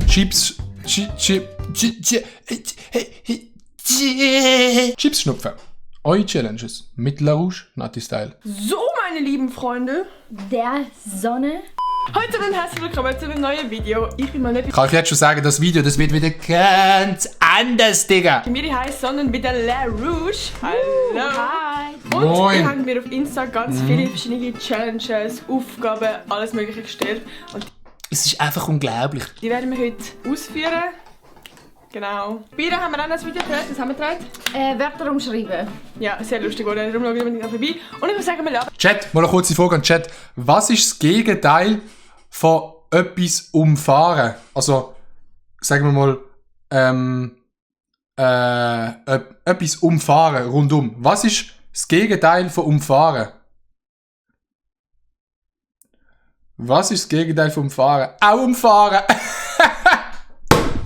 Chips. Chips schnupfen. Eure Challenges mit LaRouche Nati Style. So, meine lieben Freunde. Der Sonne. Heute und herzlich willkommen zu einem neuen Video. Ich bin mal nicht Kann ich jetzt schon sagen, das Video, das wird wieder ganz anders, Digga. bei mir heiß, sondern bei der LaRouche. Hallo. Hi. Und Moin. wir haben mir auf Insta ganz viele verschiedene Challenges, Aufgaben, alles mögliche gestellt. Und Es ist einfach unglaublich. die werden wir heute ausführen. Genau. Beide haben wir auch noch ein Video gedreht, das haben wir gedreht. Wörter umschreiben. Ja, sehr lustig, oder? Darum schauen wir unbedingt noch vorbei. Und ich würde sagen, wir lachen. Chat, mal eine kurze Frage an Chat. Was ist das Gegenteil von etwas umfahren? Also, sagen wir mal, etwas umfahren, rundum. Was ist das Gegenteil von umfahren? Was ist das Gegenteil von umfahren? Auch umfahren!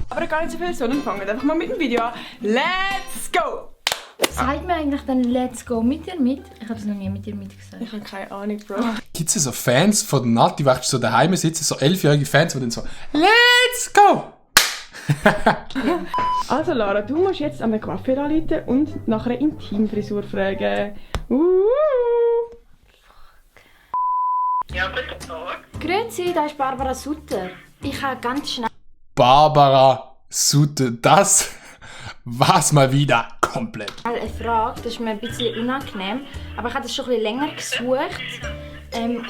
Aber gar nicht so viel, sondern fangen einfach mal mit dem Video an. Let's go! Sagt mir eigentlich dann Let's go mit dir mit? Ich habe es noch nie mit dir mitgesagt. Ich habe keine Ahnung, Bro. Gibt es so Fans von der Nati, die so daheim sitzen, so 11-jährige Fans, die dann so Let's go! Also Lara, du musst jetzt an den Coiffeur anrufen und nach einer Intimfrisur fragen. Ja, guten Tag. Grüezi, da ist Barbara Sutter. Ich habe ganz schnell Barbara Sutter, das war's mal wieder komplett. eine Frage, das ist mir ein bisschen unangenehm, aber ich habe das schon ein bisschen länger gesucht.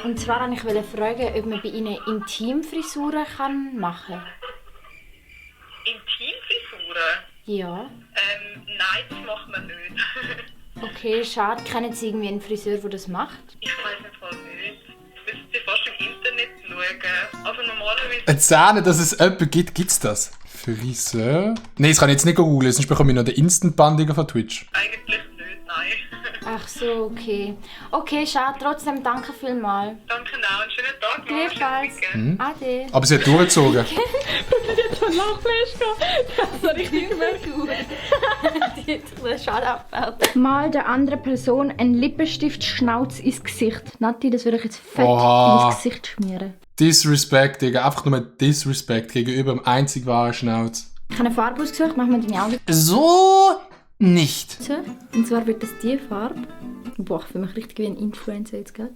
Und zwar wollte ich fragen, ob man bei Ihnen Intimfrisuren machen kann. Intimfrisuren? Ja. Nein, das macht man nicht. Okay, schade. Kennen Sie irgendwie einen Friseur, der das macht? Ich weiß nicht voll nicht. Müssen Sie fast im Internet schauen. Also normalerweise... Eine Zähne, dass es jemanden gibt, gibt's das? Friseur? Nein, das kann ich jetzt nicht googeln, sonst bekomme ich noch den Instant-Bandiger von Twitch. Eigentlich nicht, nein. Ach so, okay. Okay, schade. Trotzdem danke vielmals. Danke auch, einen schönen Tag noch. Gleichfalls. Schönen Weekend. Ade. Aber sie hat durchgezogen. Jetzt schon Lachflash gehabt. Das ist so richtig gemerkt. Schade abfällt. Mal der anderen Person einen Lippenstift-Schnauz ins Gesicht. Nati, das würde ich jetzt fett Oha. ins Gesicht schmieren. Disrespect, Digga. Einfach nur Disrespect gegenüber dem einzig wahren Schnauz. Ich habe eine Farbe ausgesucht, machen wir deine Augen So nicht. zu. Und zwar wird das die Farbe. Boah, ich fühle mich richtig wie ein Influencer jetzt gerade.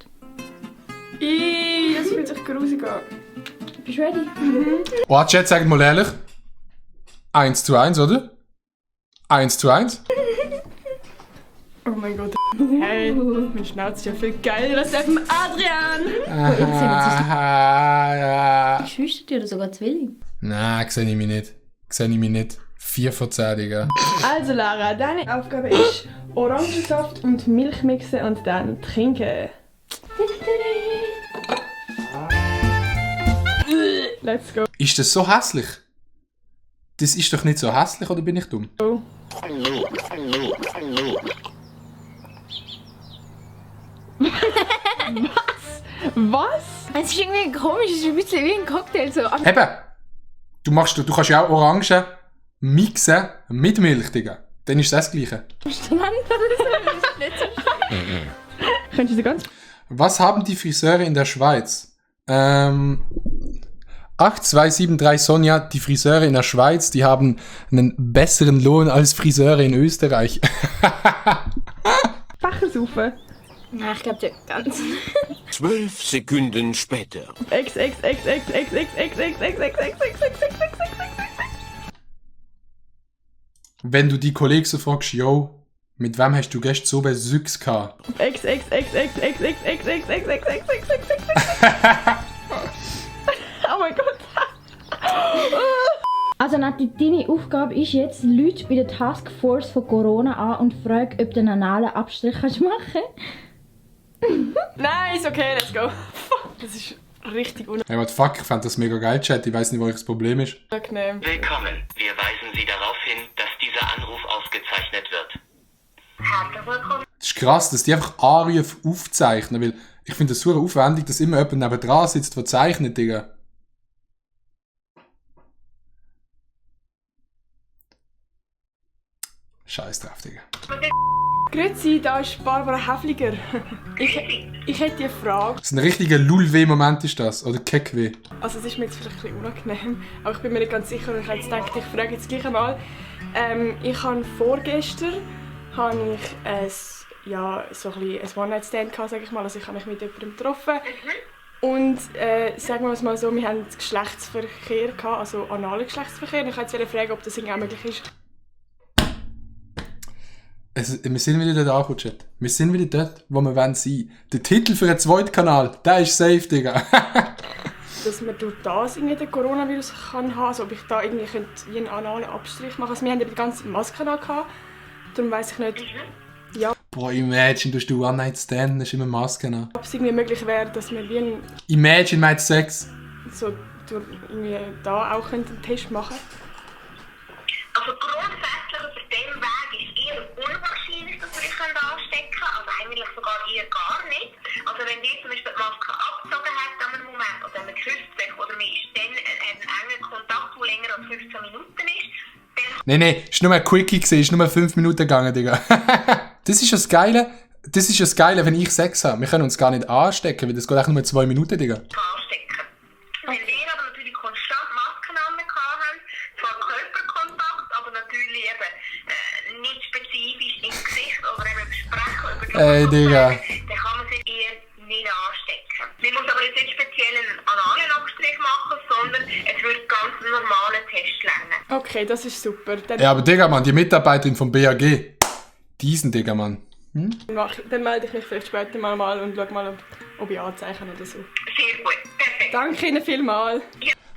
Das fühlt sich grusig an. Bist du ready? Oh, Chat, sagt mal ehrlich. 1:1, oder? 1:1. Oh mein Gott. Hey, mein Schnauz ist ja viel geiler als der von Adrian. Geschwister dir oder sogar Zwilling? Nein, sehe ich mich nicht. Sehe ich mich nicht. 4 von 10, Digga. Also Lara, deine Aufgabe ist Orangensaft und Milch mixen und dann trinken. Let's go. Ist das so hässlich? Das ist doch nicht so hässlich, oder bin ich dumm? Was? Es ist irgendwie komisch, es ist ein bisschen wie ein Cocktail so. Aber Eben, du kannst ja auch Orangen mixen mit Milch, Digga. Dann ist das Gleiche. Könntest du sie ganz... Was haben die Friseure in der Schweiz? 8273 Sonja, die Friseure in der Schweiz, die haben einen besseren Lohn als Friseure in Österreich. Becher saufen. Nein, ich glaube, ganz. 12 Sekunden später. Wenn du die Kollegen so fragst, yo, mit wem hast du gestern so Besüchs gehabt? Oh mein Gott. Also Nati, deine Aufgabe ist jetzt, Leute bei der Taskforce von Corona an und frag, ob du einen analen Abstrich kannst machen. Nice, okay, let's go. Das ist richtig Hey, what the fuck, ich fand das mega geil, Chat. Ich weiß nicht, wo das Problem ist. unangenehm. Willkommen. Wir weisen Sie darauf hin, dass dieser Anruf aufgezeichnet wird. Das ist krass, dass die einfach Anrufe aufzeichnen, weil ich finde das super aufwendig, dass immer jemand nebendran sitzt, der zeichnet, Digga. Scheiß drauf, Digga. Grüezi, da ist Barbara Häfliger. Ich hätte eine Frage. So ein richtiger Lulweh-Moment ist das, oder Keckweh. Also es ist mir jetzt vielleicht ein bisschen unangenehm, aber ich bin mir nicht ganz sicher und ich habe jetzt gedacht, ich frage jetzt gleich einmal. Ich habe vorgestern so ein One-Night-Stand gehabt, sage ich mal. Also ich habe mich mit jemandem getroffen. Und sagen wir es mal so, wir haben Geschlechtsverkehr gehabt, also analen Geschlechtsverkehr. Und ich wollte jetzt fragen, ob das irgendwie auch möglich ist. Wir sind wieder dort angekommen, Chat. Wir sind wieder dort, wo wir sein wollen. Der Titel für einen zweiten Kanal, der ist safe, Digga. Dass man durch das irgendwie den Coronavirus kann haben, also ob ich da irgendwie wie einen analen Abstrich machen könnte. Also wir haben ja die ganze Maske gehabt, darum weiss ich nicht. Ja. Boah, imagine, du One-Night-Stand, hast immer Maske an. Ob es irgendwie möglich wäre, dass wir wie ein... Imagine, meint Sex. So durch irgendwie da auch einen Test machen könnten. Also grundsätzlich auf dem Weg ist eher unwahrscheinlich, dass wir dich anstecken können. Also eigentlich sogar eher gar nicht. Also wenn die zum Beispiel die Maske abgezogen hat an einem Moment oder man küsst sich oder man ist dann ein enger Kontakt, der länger als 15 Minuten ist, dann... Nein, ist nur ein Quickie gewesen, ist nur 5 Minuten gegangen, Digga. Das ist das Geile, wenn ich Sex habe. Wir können uns gar nicht anstecken, weil das geht auch nur 2 Minuten, Digga. Anstecken. Wenn wir aber natürlich konstant Masken haben, zwar Körperkontakt, aber natürlich eben nicht spezifisch im Gesicht oder eben besprechen über die Digga. dann kann man sich eher nicht anstecken. Man muss aber jetzt nicht speziell einen analen Abstrich machen, sondern es wird ganz normalen Test lernen. Okay, das ist super. Dann, Ja, aber Digga, Mann, die Mitarbeiterin vom BAG. Diesen Digga, Mann. dann melde ich mich vielleicht später mal und schaue mal, ob ich anzeichne oder so. Sehr gut, perfekt. Danke Ihnen vielmals.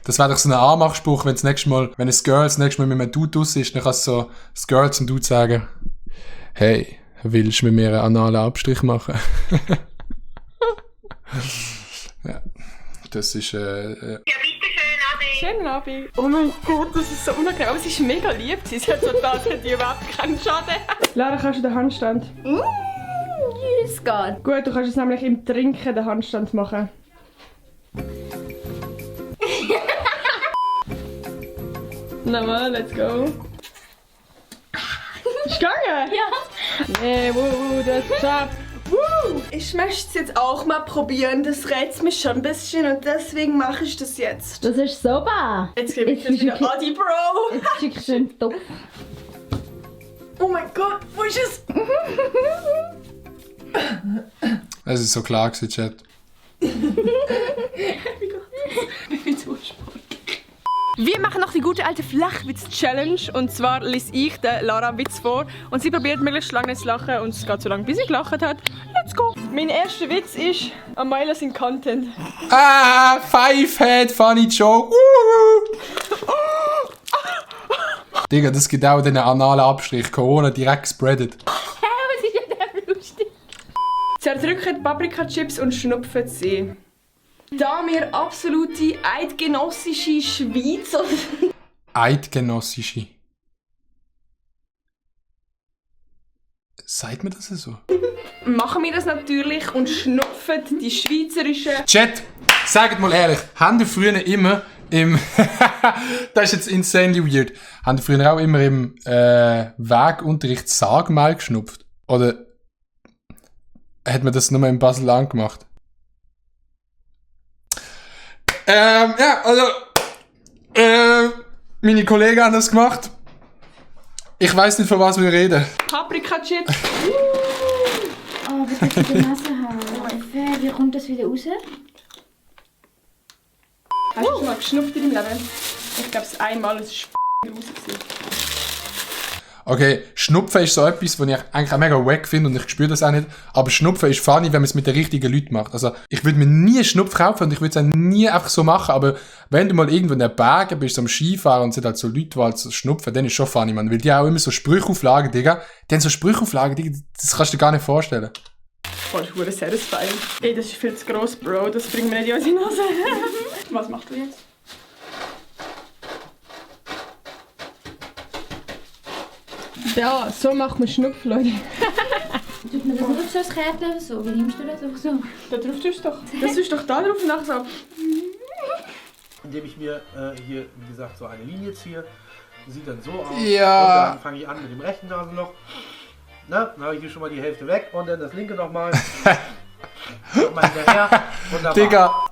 Das wäre doch so ein Anmachspruch, wenn ein Girl das nächste Mal mit einem Dude aus ist, dann kannst du so das Girl zum Dude sagen: Hey, willst du mit mir einen analen Abstrich machen? Ja, das ist Ja, bitteschön, Adi. Schönen Abend. Oh mein Gott, das ist so unangenehm. Aber sie ist mega lieb. Sie hat so da, hat die überhaupt keinen Schaden. Lara, kannst du den Handstand? Es geht. Gut, du kannst jetzt nämlich im Trinken den Handstand machen. Nochmal, let's go. Ist gegangen? Ja. Nee, das klappt. Ich möchte es jetzt auch mal probieren. Das reizt mich schon ein bisschen und deswegen mache ich das jetzt. Das ist super. Jetzt gebe ich das wieder Adi, Bro. Jetzt ist schön top. Oh mein Gott, wo ist es? Es ist so klar gewesen, Chat. Wir machen noch die gute alte Flachwitz-Challenge. Und zwar lese ich der Lara einen Witz vor. Und sie probiert möglichst lange zu lachen. Und es geht so lange, bis sie gelacht hat. Let's go! Mein erster Witz ist: Amaila sind Content. Five-Head Funny Joke. Digga, das gibt auch den analen Abstrich. Corona direkt spreadet. Was ist ja der lustig? Zerdrücken Paprika-Chips und schnupfen sie. Da wir absolute eidgenössische Schweiz... Eidgenössische. Sagt mir das so? machen wir das natürlich und schnupfen die schweizerische... Chat, sagt mal ehrlich, haben die früher immer im... das ist jetzt insanely weird. Haben die früher auch immer im Wegunterricht Sagmehl geschnupft? Oder hat man das nur in Basel-Land gemacht? Ja, also... meine Kollegen haben das gemacht. Ich weiss nicht, von was wir reden. Paprika-Chips. Oh, was ich in der Nase habe. Wie kommt das wieder raus? Hast du schon mal geschnupft in deinem Leben? Ich glaube es einmal, es war raus. Okay, Schnupfen ist so etwas, was ich eigentlich auch mega wack finde und ich spüre das auch nicht. Aber Schnupfen ist funny, wenn man es mit den richtigen Leuten macht. Also, ich würde mir nie einen Schnupf kaufen und ich würde es auch nie einfach so machen. Aber wenn du mal irgendwo in den Bergen bist, am Skifahren und es sind halt so Leute, die halt so schnupfen, dann ist schon funny, man. Weil die auch immer so Sprüchauflagen, Digga. Die haben so Sprüchauflagen, Digga, das kannst du dir gar nicht vorstellen. Voll schwere satisfying. Ey, das ist viel zu gross, Bro. Das bringt mir nicht in unsere Nase. Was machst du jetzt? Ja, so macht man Schnupf, Leute. Tut man das nicht auf so ein Kärtchen oder so? Wie nimmst du das einfach so? Da drauf tust du doch. Das ist doch da drauf und nachher so. Indem ich mir hier, wie gesagt, so eine Linie ziehe. Sieht dann so aus. Ja. Und dann fange ich an mit dem rechten Nasenloch. Ne? Dann habe ich hier schon mal die Hälfte weg und dann das linke nochmal. Nochmal hinterher. Wunderbar. Digga,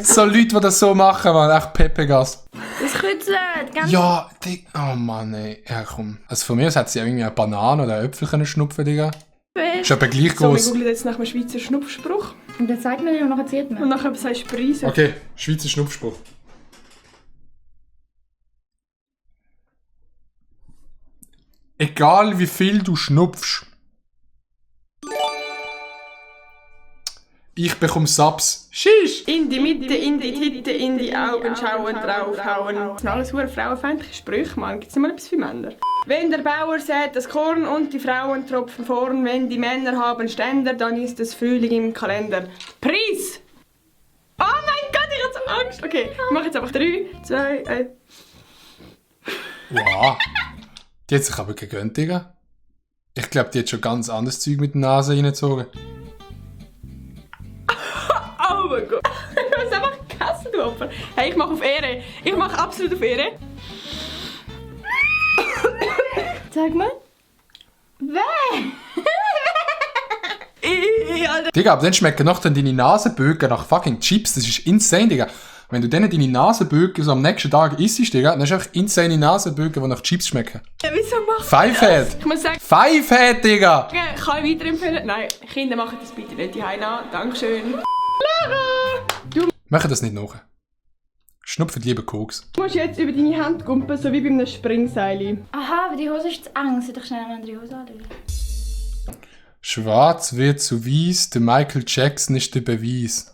so Leute, die das so machen, man, echt Pepegas. Das kützelt, ganz Ja, Digga, oh Mann, ey. Ja, komm. Also von mir aus hätte sie ja irgendwie eine Banane oder einen Äpfel können schnupfen, Digga. Ist aber gleich So, wir groß. googeln jetzt nach einem Schweizer Schnupfspruch. Und dann zeigt man ihn und nachher erzählt Und man. nachher sagst du Preise. Okay, Schweizer Schnupfspruch. Egal wie viel du schnupfst. Ich bekomme Subs. Shish! In die Mitte, in die Titte, in die Augen schauen, draufhauen. Das sind alles hure frauenfeindliche Sprüche, Mann. Gibt's mal etwas für Männer? Wenn der Bauer sät das Korn und die Frauen tropfen vorn, wenn die Männer haben Ständer, dann ist es Frühling im Kalender. Preis! Oh mein Gott, ich hab so Angst! Okay, ich mach jetzt einfach 3, 2, 1. Wow. Die hat sich aber gegönnt, Digga. Ich glaube, die hat schon ganz anderes Zeug mit der Nase reingezogen. Oh mein Gott! Du hast einfach gegessen, du Opfer. Hey, ich mach auf Ehre. Ich mach absolut auf Ehre. Sag mal. Alter. Digga, aber dann schmecken noch dann deine Nasenbögen nach fucking Chips. Das ist insane, Digga. Wenn du dann deine Nasenbögen so am nächsten Tag isst, Digga, dann hast du einfach insane Nasenbögen, die nach Chips schmecken. Wieso machst Fivehead! Ich muss sagen, Fivehead, Digga! kann ich weiterempfehlen? Nein, Kinder machen das bitte nicht daheim nach. Dankeschön. Machen das nicht nach. Schnupfen lieber Koks. Du musst jetzt über deine Hand gumpen, so wie bei einem Springseil. Aha, aber die Hose ist zu eng. Soll ich schnell eine andere Hose anlegen? Schwarz wird zu weiß, der Michael Jackson ist der Beweis.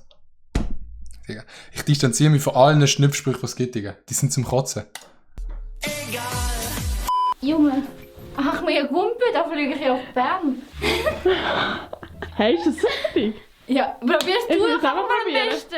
Digga. Ich distanziere mich von allen Schnupfsprüchen, die es gibt, Digga. Die sind zum Kotzen. Junge, ach, ich mir ja gegumpelt, da fliege ich ja auf Bern. Hey, ist das fertig? Ja, probierst Ich du will es doch auch am probieren. besten.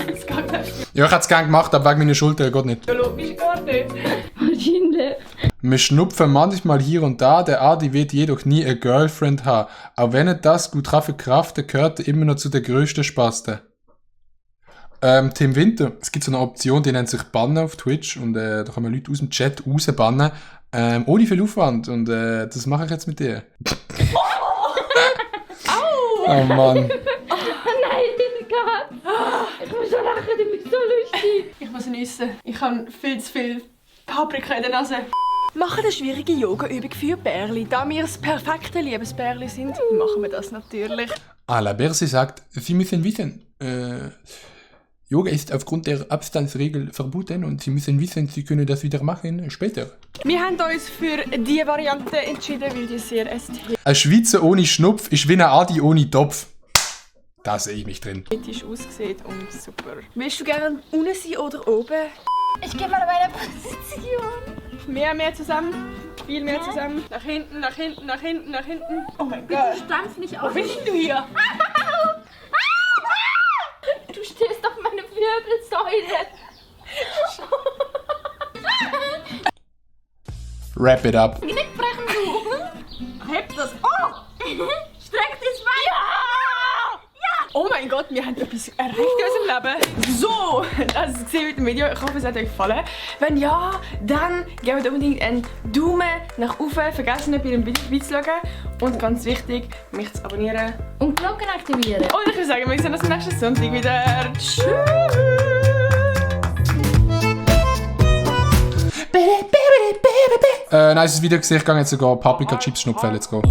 Das geht nicht. Ja, ich hätte es gerne gemacht, aber wegen meiner Schulter geht nicht. Logisch gar nicht. Wahrscheinlich. Wir schnupfen manchmal hier und da, der Adi wird jedoch nie eine Girlfriend haben. Auch wenn er das gut verkraftet, gehört er immer noch zu der grössten Spaste. Tim Winter, es gibt so eine Option, die nennt sich Bannen auf Twitch und da kann man Leute aus dem Chat rausbannen, ohne viel Aufwand und das mache ich jetzt mit dir. Oh Mann. Nein, Gott. Ich muss so lachen, du bist so lustig. Ich muss niesen. Ich habe viel zu viel Paprika in der Nase. Machen eine schwierige Yoga-Übung für Bärli. Da wir das perfekte Liebesbärli sind, machen wir das natürlich. La Berse sagt, Sie müssen wissen, Yoga ist aufgrund der Abstandsregel verboten und Sie müssen wissen, Sie können das wieder machen später. Wir haben uns für diese Variante entschieden, weil die sehr ästhetisch Ein Schweizer ohne Schnupf ist wie ein Adi ohne Topf. Da sehe ich mich drin. aussieht und super. Willst du gerne unten sein oder oben? Ich gehe mal meine Position. Mehr zusammen. Viel mehr zusammen. Nach hinten, nach hinten, nach hinten, nach hinten. Oh mein Gott. Stampf nicht auf. Wo bist du hier? Du stehst auf meine Wirbelsäule. Wrap it up. Knick brechen du. Heb das. Oh! Streck das Bein. Ja! Oh mein Gott, wir haben etwas erreicht in unserem Leben. So, das ist gesehen mit dem Video. Ich hoffe, es hat euch gefallen. Wenn ja, dann gebt unbedingt einen Daumen nach oben. Vergesst nicht, bei dem Video vorbeizuschauen. Und ganz wichtig, mich zu abonnieren. Und Glocken aktivieren. Und ich würde sagen, wir sehen uns am nächsten Sonntag wieder. Tschüss! Nice Video gesehen, ich gehe jetzt sogar Paprika Chips schnupfen. Let's go.